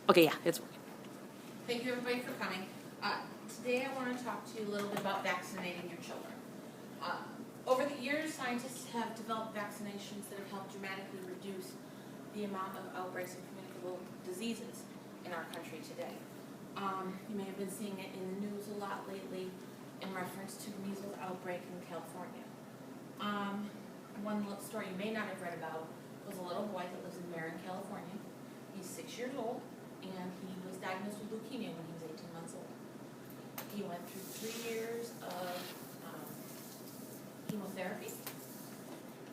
Okay, yeah, it's working. Thank you everybody for coming. Today I want to talk to you a little bit about vaccinating your children. Over the years, scientists have developed vaccinations that have helped dramatically reduce the amount of outbreaks of communicable diseases in our country today. You may have been seeing it in the news a lot lately in reference to the measles outbreak in California. One little story you may not have read about was a little boy that lives in Marin, California. He's 6 years old, and he was diagnosed with leukemia when he was 18 months old. He went through 3 years of chemotherapy,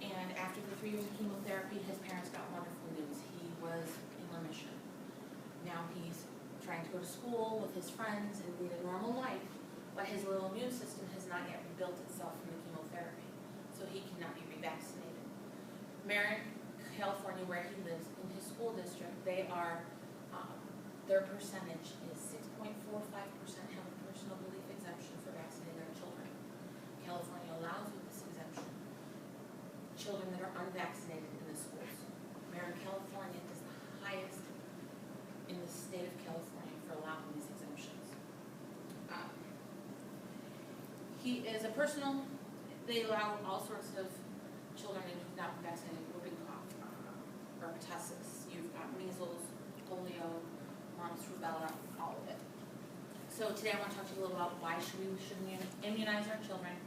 and after the 3 years of chemotherapy, his parents got wonderful news. He was in remission. Now he's trying to go to school with his friends and lead a normal life, but his little immune system has not yet rebuilt itself from the chemotherapy, so he cannot be revaccinated. Marin, California, where he lives, in his school district, they are their percentage is 6.45% have a personal belief exemption for vaccinating their children. California allows with this exemption children that are unvaccinated in the schools. Marin, California is the highest in the state of California for allowing these exemptions. He is a personal, they allow all sorts of children who have not been vaccinated, whooping cough, pertussis, you've got measles, polio, mumps, rubella, all of it. So today I want to talk to you a little about why should immunize our children.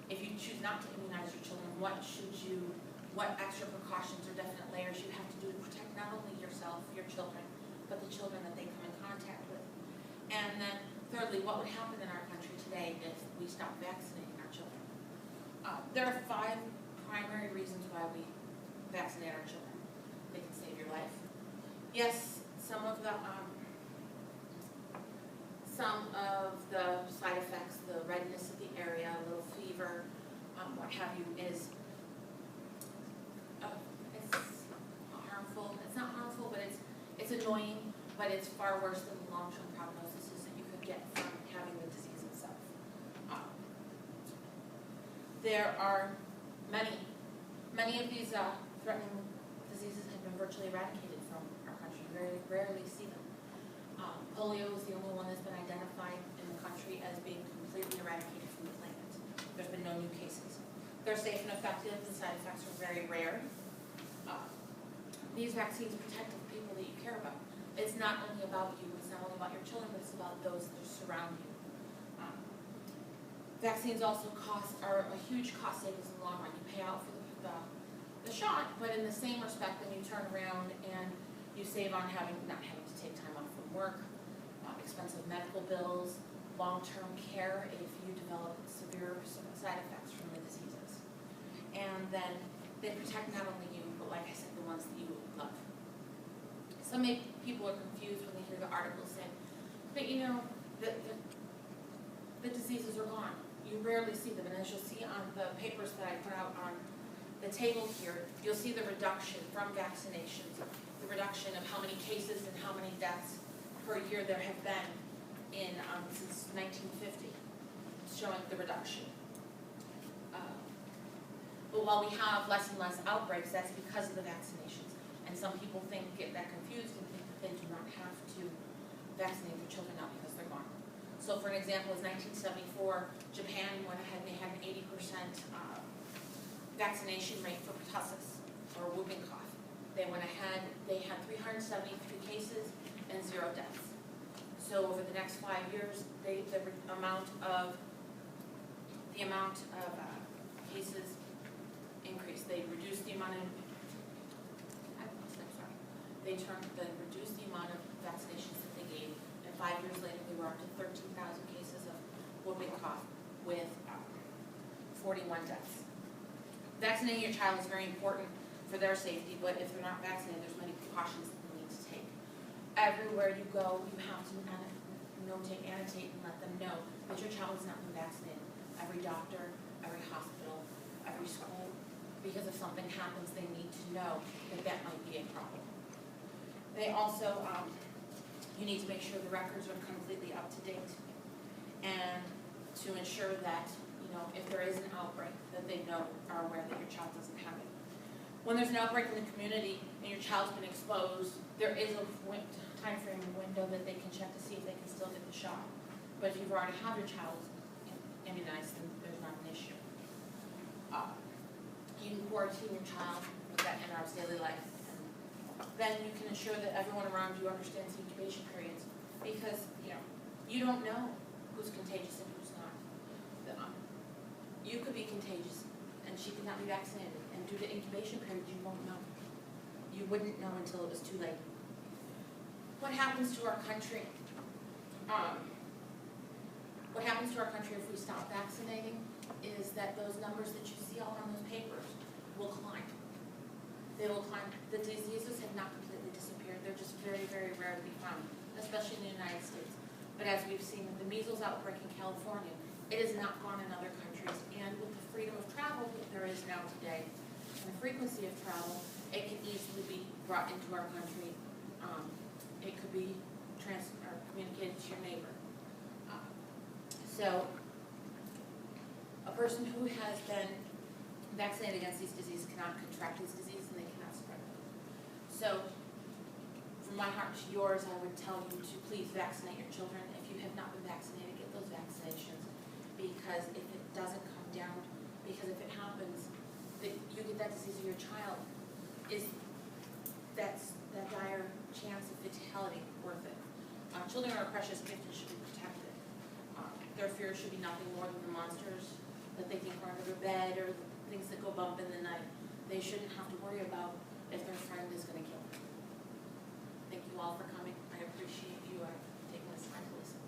If you choose not to immunize your children, what extra precautions or definite layers you have to do to protect not only yourself, your children, but the children that they come in contact with. And then thirdly, what would happen in our country today if we stopped vaccinating our children? There are 5 primary reasons why we vaccinate our children. They can save your life. Yes, some of the side effects, the redness of the area, a little fever, what have you, is it's harmful. It's not harmful, but it's annoying, but it's far worse than the long-term prognosis that you could get from having the disease itself. There are many of these threatening diseases have been virtually eradicated from our country. Very rarely see them. Polio is the only one that's been identified in the country as being completely eradicated from the planet. There's been no new cases. They're safe and effective. The side effects are very rare. These vaccines protect the people that you care about. It's not only about you. It's not only about your children, but it's about those that surround you. Vaccines also are a huge cost savings in the long run. You pay out for the shot, but in the same respect, then you turn around and you save on not having to take time off from work, expensive medical bills, long-term care if you develop severe side effects from the diseases. And then they protect not only you, but like I said, the ones that you love. Some people are confused when they hear the articles saying, but you know, the diseases are gone. You rarely see them, and as you'll see on the papers that I put out on the table here, you'll see the reduction from vaccinations, the reduction of how many cases and how many deaths per year there have been since 1950, showing the reduction. But while we have less and less outbreaks, that's because of the vaccinations. And some people get that confused and think that they do not have to vaccinate their children now because they're gone. So for an example, in 1974, Japan went ahead and they had an 80% vaccination rate for pertussis, or whooping cough. They went ahead, they had 373 cases and 0 deaths. So over the next 5 years, the amount of cases increased. They reduced the amount of, they reduced the amount of vaccinations that they gave, and 5 years later, they were up to 13,000 cases of whooping cough with 41 deaths. Vaccinating your child is very important for their safety, but if they're not vaccinated, there's many precautions that they need to take. Everywhere you go, you have to annotate and let them know that your child has not been vaccinated. Every doctor, every hospital, every school, because if something happens, they need to know that might be a problem. They also, you need to make sure the records are completely up to date, and to ensure that, if there is an outbreak, that they are aware that your child doesn't have it. when there's an outbreak in the community and your child's been exposed, there is a time frame and window that they can check to see if they can still get the shot. But if you've already had your child immunized, then there's not an issue. You can quarantine your child with that in our daily life. And then you can ensure that everyone around you understands the incubation periods, because you don't know who's contagious and who's not. You could be contagious and she could not be vaccinated, and due to incubation period, you won't know. You wouldn't know until it was too late. What happens to our country? What happens to our country if we stop vaccinating is that those numbers that you see all on those papers will climb. They will climb. The diseases have not completely disappeared. They're just very, very rare to be found, especially in the United States. But as we've seen with the measles outbreak in California, it has not gone in other countries. And with the freedom of travel that there is now today, and the frequency of travel, it can easily be brought into our country. It could be communicated to your neighbor. So a person who has been vaccinated against these diseases cannot contract these diseases, and they cannot spread them. So from my heart to yours, I would tell you to please vaccinate your children. If you have not been vaccinated, get those vaccinations, because if it doesn't come down, because if it happens, that you get that disease of your child, that's that dire chance of fatality worth it. Children are a precious gift and should be protected. Their fear should be nothing more than the monsters that they think are under their bed or the things that go bump in the night. They shouldn't have to worry about if their friend is going to kill them. Thank you all for coming. I appreciate you taking this time to listen.